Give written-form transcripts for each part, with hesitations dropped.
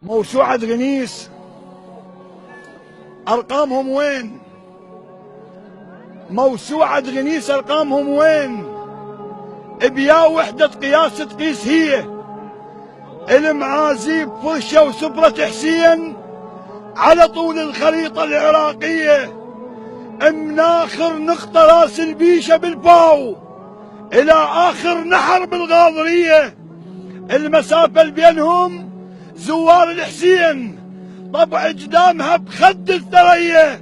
موسوعة غنيس أرقامهم وين؟ موسوعة غنيس أرقامهم وين؟ بيا وحدة قياس تقيس هي المعازيب فرشة وسبرة حسين على طول الخريطة العراقية، من آخر نقطة راس البيشة بالباو إلى آخر نحر بالغاضرية، المسافة اللي بينهم زوار الحسين طبع قدامها بخد الثريا.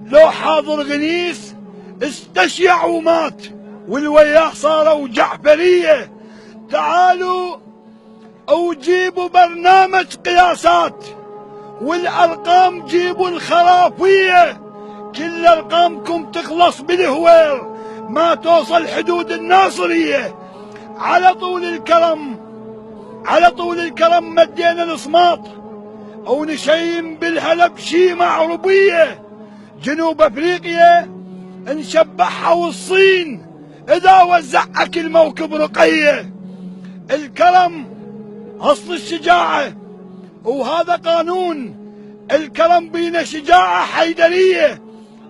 لو حاضر غنيس استشيع ومات والوياه صاروا جعفرية. تعالوا وجيبوا برنامج قياسات والأرقام جيبوا الخرافية، كل أرقامكم تخلص بالهوير ما توصل حدود الناصرية. على طول الكرم مدينا الصماط ونشيم بالهلب شيمة عربية. جنوب افريقيا نشبعها والصين اذا وزعك الموكب رقية. الكرم اصل الشجاعة وهذا قانون، الكرم بينا شجاعة حيدرية.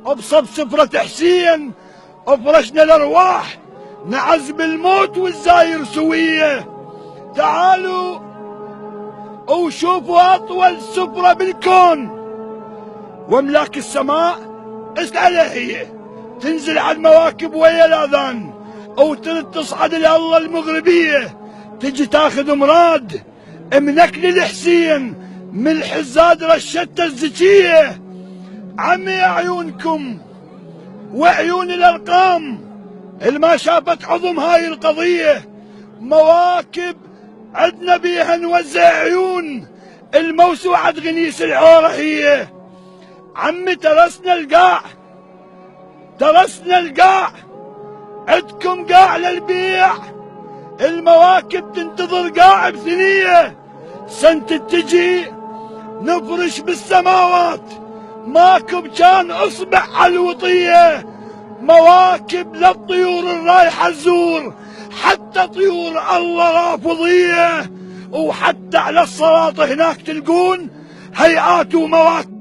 ابصب سفرة حسين افرشنا الارواح نعز بالموت والزاير سوية. تعالوا وشوفوا اطول سفرة بالكون واملاك السماء اسألها هي تنزل على المواكب ويا الاذان وترد تصعد لله المغربية، تجي تاخذ مراد منكل الحسين من الحزاد رشدت الزكية. عمي عيونكم وعيون الارقام اللي ما شافت عظم هاي القضية، مواكب عدنا بيها نوزع عيون الموسوعة غنيس العورة هي. عمي ترسنا القاع عدكم قاع للبيع، المواكب تنتظر قاع بثنية. سنة تجي نفرش بالسماوات ماكو كان اصبع على الوطية، مواكب للطيور الرايحة تزور حتى طيور الله رافضية، وحتى على الصلاة هناك تلقون هيئات ومواكب